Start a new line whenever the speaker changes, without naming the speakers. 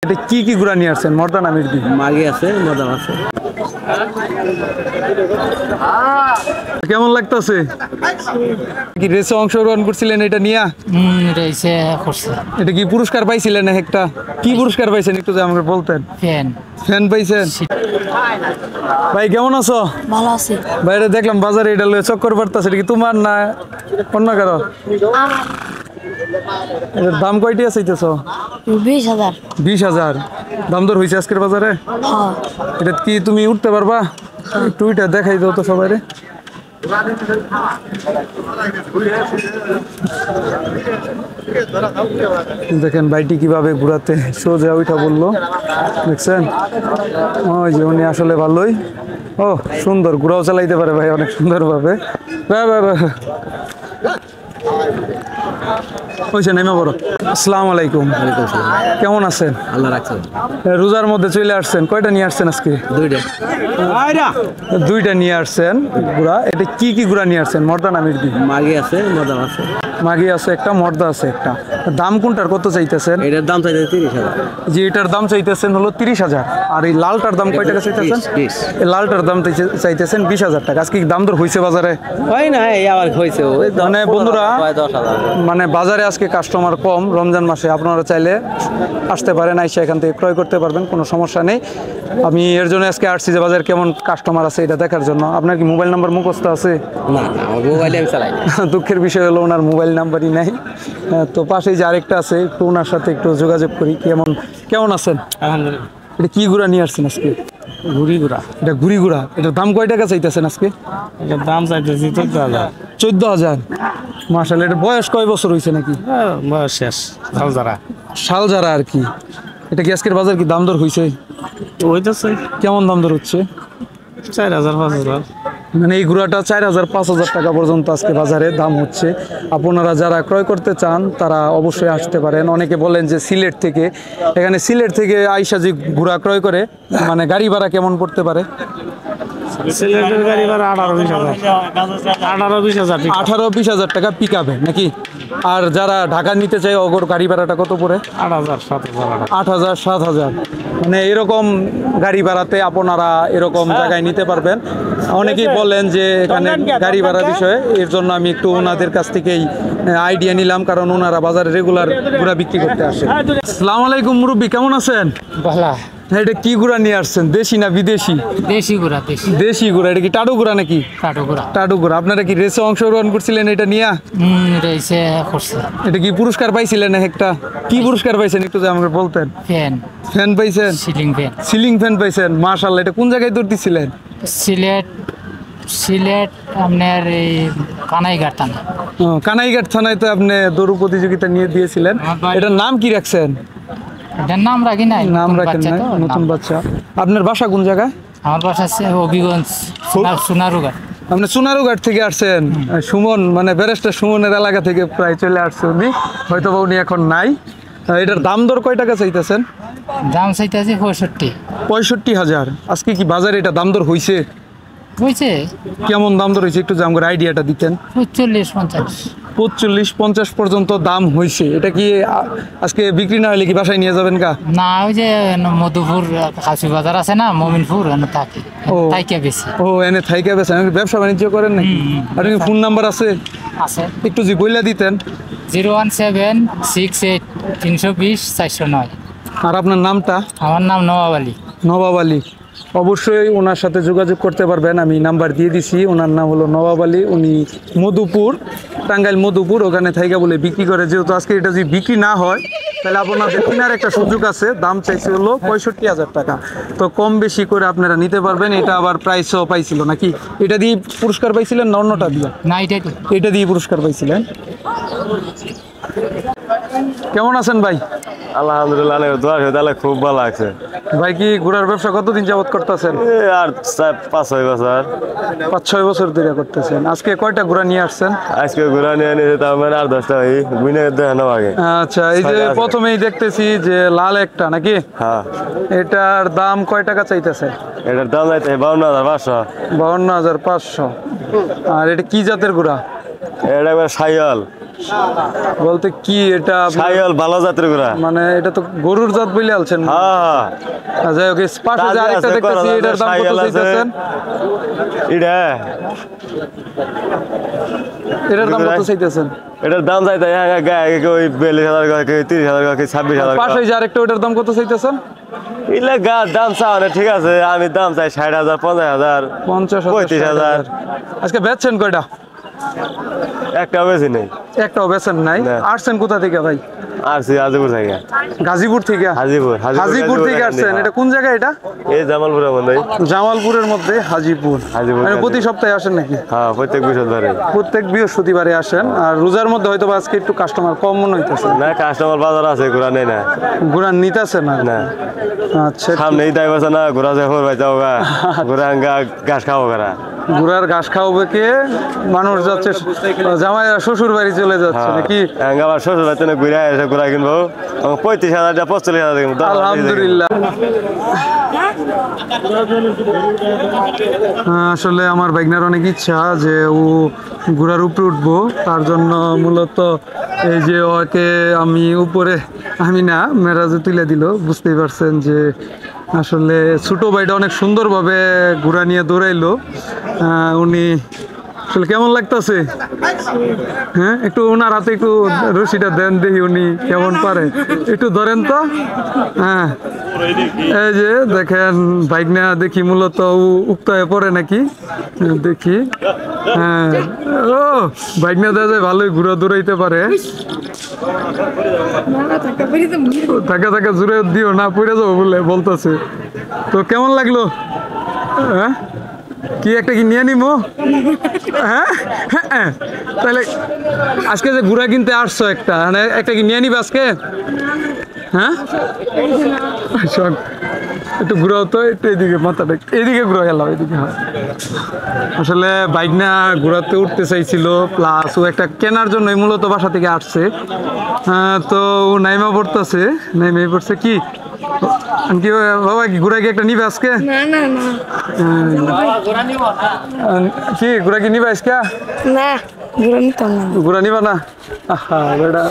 এটা কি ঘোড়া নিয়ে আসছেন? মর্দা না মির্গি?
মাগি আছে, মর্দা আছে।
কেমন লাগতেছে? কি রেসে অংশগ্রহণ করছিলেন এটা নিয়ে?
রেসে করছে।
এটা কি পুরস্কার পাইছিলেন? একটা কি পুরস্কার পাইছেন একটু যদি আমাকে বলতেন। ফ্যান পাইছেন? ভাই কেমন আছো?
ভালো আছি।
বাইরে দেখলাম বাজারে এটা লয়ে চক্কর পড়তাছে, এটা কি তোমার না অন্য কারো? এটার দাম কয়টি চাইতেছ?
20,000।
20,000 দাম দর হয়েছে আজকের বাজারে?
হ্যাঁ।
এটা কি তুমি উঠতে পারবা? একটু উঠে দেখাই দাও তো সবাই। দেখেন ভাইটি কিভাবে ঘুরাতে সোজা উঠা বললো, দেখছেন? ওই যে উনি আসলে ভালোই। ও সুন্দর, ঘুরাও চালাইতে পারে ভাই অনেক সুন্দর ভাবে। নেমে বড়। আসসালামু আলাইকুম। কেমন আছেন?
আল্লাহ রাখছেন।
রোজার মধ্যে চলে আসছেন, কয়টা নিয়ে আসছেন আজকে? দুইটা নিয়ে আসছেন ঘোড়া। এটা কি ঘোড়া নিয়ে আসছেন? মর্দা না মির্গি?
মাগি আছে, মর্দা আছে।
মাগি আছে একটা, মর্দা আছে একটা। দাম কোনটার কত চাইতেছেন?
এটার দাম চাইতেছে 30,000।
যে এটার দাম চাইতেছেন হলো 30,000। আর এই লালটার দাম কয় টাকা চাইতেছেন? এই লালটার দাম চাইতেছেন 20,000 টাকা। আজকে দাম দর হয়েছে বাজারে?
হয় না, এই আবার হয়েছে।
মানে বন্ধুরা,
10,000।
মানে বাজারে আজকে কাস্টমার কম রমজান মাসে, আপনারা চাইলে আসতে পারেন, আইসা এখান থেকে ক্রয় করতে পারবেন, কোনো সমস্যা নেই। আমি এর জন্য আজকে আসছি যে বাজারে কেমন কাস্টমার আছে এটা দেখার জন্য। আপনার কি মোবাইল নাম্বার মুখস্থ আছে?
না, আমার মোবাইলে আমি চালাই।
দুঃখের বিষয় হলো ওনার মোবাইল নাম্বারই নাই। তো পাশেই যে আরেকটা আছে, একটু ওনার সাথে একটু যোগাযোগ করি। কেমন আছেন?
আলহামদুলিল্লাহ।
এটা কি ঘোড়া নিয়ে আসছেন আজকে?
ঘুরি ঘুরা।
এটা ঘুরি ঘোড়া। এটার দাম কয় টাকা চাইতেছেন আজকে?
এটার দাম চাইতেছি 14,000।
14,000। মাশাআল্লাহ। এটা বয়স কয় বছর হয়েছে নাকি?
বয়স শেষ।
শাল যারা আর কি। এটা কি আজকের বাজার কি দাম দর হয়েছে?
হইতেছে।
কেমন দাম দর হচ্ছে?
4,000 5,000।
মানে এই ঘোড়াটা 4,000 5,000 টাকা পর্যন্ত আজকে বাজারে দাম হচ্ছে। আপনারা যারা ক্রয় করতে চান তারা অবশ্যই আসতে পারেন। অনেকে বলেন যে সিলেট থেকে, এখানে সিলেট থেকে আইসা যে ঘোড়া ক্রয় করে, মানে গাড়ি ভাড়া কেমন পড়তে পারে?
সিলেটের গাড়ি ভাড়া 18-20,000।
18-20,000 টাকা পিক আপে নাকি? আর যারা ঢাকা নিতে চায় ওগর গাড়ি ভাড়াটা কত পড়ে?
8,000-7,000।
8,000-7,000। মানে এরকম গাড়ি ভাড়াতে আপনারা এরকম জায়গায় নিতে পারবেন। অনেকেই বলেন যে এখানে গাড়ি ভাড়া বিষয়ে, এর জন্য আমি একটু ওনাদের কাছ থেকেই আইডিয়া নিলাম, কারণ ওনারা বাজারে রেগুলার ঘোড়া বিক্রি করতে আসে। আসসালামু আলাইকুম মুরব্বী, কেমন আছেন?
ভালো।
এটা কি ঘোড়া নিয়ে আসছেন? দেশি না বিদেশি?
দেশি ঘোড়া।
দেশি ঘোড়া। এটা কি টাডু ঘোড়া নাকি? টাডু ঘোড়া। আপনারা কি রেসে অংশগ্রহণ করছিলেন এটা নিয়ে?
রেসে করছে।
এটা কি পুরস্কার পাইছিলেন একটা? কি পুরস্কার পাইছেন একটু যদি আমাকে বলতেন। ফ্যান পাইছেন? সিলিং ফ্যান পাইছেন। মাশাআল্লাহ। এটা কোন জায়গায় দৌড়তেছিলেন?
সিলেট আপনার এই কানাইঘাট থানা।
কানাইঘাট থানায় তো আপনি দৌড় প্রতিযোগিতা নিয়ে দিয়েছিলেন। এটার নাম কি রাখছেন?
এটার নাম রাখি নাই।
নাম রাখেন নাই, নতুন বাচ্চা। আপনার বাসা কোন জায়গায়?
আমার বাসা হবিগঞ্জ, সোনারুঘাট।
আপনি সোনারুঘাট থেকে আসছেন? সুমন, মানে ব্যারিস্টার সুমনের এলাকা থেকে প্রায় চলে আসছে উনি, হয়তো উনি এখন নাই। এটার দাম দর কয় টাকা চাইতেছেন?
দাম চাইতেছি
65,000। আজকে কি বাজারে এটা দাম দর হয়েছে? কেমন দাম দর হয়েছে একটু যে আমাকে আইডিয়াটা দিতেন। 45-50 পর্যন্ত দাম হয়েছে। এটা কি আজকে বিক্রি না হলে কি বাসায় নিয়ে যাবেন?
না, ওই যে মধুপুর কাশি বাজার আছে না, মমিনপুর, থাকি।
এনে থাইকা বেছে ব্যবসা বাণিজ্য করেন নাকি? আর ফোন নাম্বার আছে? একটু জি বইলা দিতেন।
01768-320-409।
আর আপনার নামটা?
আমার নাম
নবাব আলী। অবশ্যই ওনার সাথে যোগাযোগ করতে পারবেন, আমি নাম্বার দিয়ে দিছি। ওনার নাম হলো নবাব আলী। উনি মধুপুর, টাঙ্গাইল মধুপুর, ওখানে থাইকা বলে বিক্রি করে। যেহেতু আজকে এটা যদি বিক্রি না হয় তাহলে আপনাদের কেনার একটা সুযোগ আছে। দাম চাইছে হলো 65,000 টাকা। তো কম বেশি করে আপনারা নিতে পারবেন। এটা আবার প্রাইসও পাইছিল নাকি? এটা দিয়ে পুরস্কার পাইছিলেন না অন্যটা দিয়ে?
না,
এটা দিয়ে পুরস্কার পাইছিলেন। কেমন আছেন ভাই?
আলহামদুলিল্লাহ, খুব ভালো লাগছে।
ভাই কি ঘোড়ার ব্যবসা কতদিন যাবত করতেছেন?
আর 5-6 বছর।
5-6 বছর ধরে করতেছেন। আজকে কয়টা ঘোড়া নিয়ে আসছেন?
আজকে ঘোড়া নিয়ে নিয়েছে তার মানে 8-10টা দেখানো আগে।
আচ্ছা, এই যে প্রথমেই দেখতেছি যে লাল একটা নাকি?
হ্যাঁ।
এটার দাম কয় টাকা চাইতেছে?
এটার দাম চাইতে 52,500।
52,500। আর এটা কি জাতের ঘোড়া?
এটা একবার সাইয়াল।
বলতে কি এটা
সাইয়াল ভালো জাতের ঘোড়া।
মানে এটা তো গরুর জাত বলে আলছেন।
হ্যাঁ
যাই হোক পাশে যে আরেকটা দেখতেছি এটার দাম কত চাইতেছেন?
এটা
এটার দাম কত চাইতেছেন?
এটার দাম চাইতে ওই 42,000 টাকা, 30,000 টাকা, 26,000 টাকা।
পাশে যে আরেকটা ওটার দাম কত চাইতেছেন?
এগুলা দাম চাও না, ঠিক আছে, আমি দাম চাই 60,000, 50,000,
50,000,
35,000।
আজকে বেচছেন কয়টা?
একটা বেশি নেই।
একটাও বেচেন নাই?
না।
আসছেন কোথা থেকে ভাই?
আসছি হাজিপুর থেকে।
গাজীপুর থেকে? হাজিপুর থেকে আসছেন। এটা কোন জায়গায় এটা?
এই জামালপুরের মধ্যে।
জামালপুরের মধ্যে হাজিপুর। মানে প্রতি সপ্তাহে আসেন নাকি?
হ্যাঁ, প্রত্যেক বৃহস্পতিবারে।
প্রত্যেক বৃহস্পতিবারে আসেন। আর রোজার মধ্যে হয়তো আজকে একটু কাস্টমার কম মনে হইতেছে।
না, কাস্টমার বাজার আছে, ঘোরা নেই না।
ঘোরা নিতেছে না?
না।
আচ্ছা,
সামনে ঈদ আইবছে না, ঘোরা যায় ফোর যাও গা, ঘোরা ঘাস খাবো ঘোরা।
ঘোড়ার ঘাস খাওয়াবে কে? মানুষ যাচ্ছে, জামাইরা শ্বশুর বাড়ি চলে যাচ্ছে নাকি?
আমার শ্বশুর বাড়িতে ঘুরে এসে ঘোরা কিনবো 35,000, 45,000 কিনবো।
আলহামদুলিল্লাহ। আসলে আমার বাইকনার অনেক ইচ্ছা যে ও ঘোড়ার উপরে উঠবো, তার জন্য মূলত এই যে ওকে আমি উপরে, আমি না, মেরাজে তুলে দিল। বুঝতেই পারছেন যে আসলে ছোট ভাইটা অনেক সুন্দরভাবে ঘোড়া নিয়ে দৌড়াইলো। উনি আসলে কেমন লাগতেছে? হ্যাঁ, একটু ওনার হাতে একটু রশিটা দেন, দেখি উনি কেমন পারে, একটু ধরেন তো। হ্যাঁ, এই যে দেখেন বাইক না, দেখি মূলত উক্ত হয়ে পড়ে নাকি, দেখি। হ্যাঁ, ও বাইক না দেওয়া যায়, ভালোই ঘুরা দৌড়াইতে পারে। থাকা থাকা জুড়ে দিও না, পড়ে যাবো বলে বলতেছে। তো কেমন লাগলো? হ্যাঁ, কি একটা কি নিয়ে নিবো? হ্যাঁ, হ্যাঁ, তাহলে আজকে যে ঘোড়া কিনতে আসছো একটা, মানে একটা কি নিয়ে নিবে আজকে? হ্যাঁ, শোন, একটু ঘুরাও তো, একটু এদিকে মাথাটা, এদিকে ঘুরা গেল, এদিকে। আসলে বাইক না ঘোরাতে উঠতে চাইছিল, প্লাস ও একটা কেনার জন্য মূলত বাসা থেকে আসছে। তো ও নাইমা পড়তেছে, নাইমা পড়ছে কি কি বাবা, কি ঘোরা কি একটা নিবে আজকে?
না না না
কি ঘোরা কি নিবে আজকে?
না, ঘুরে নিতাম না।
ঘোরা নিবা না? আহা বেটা।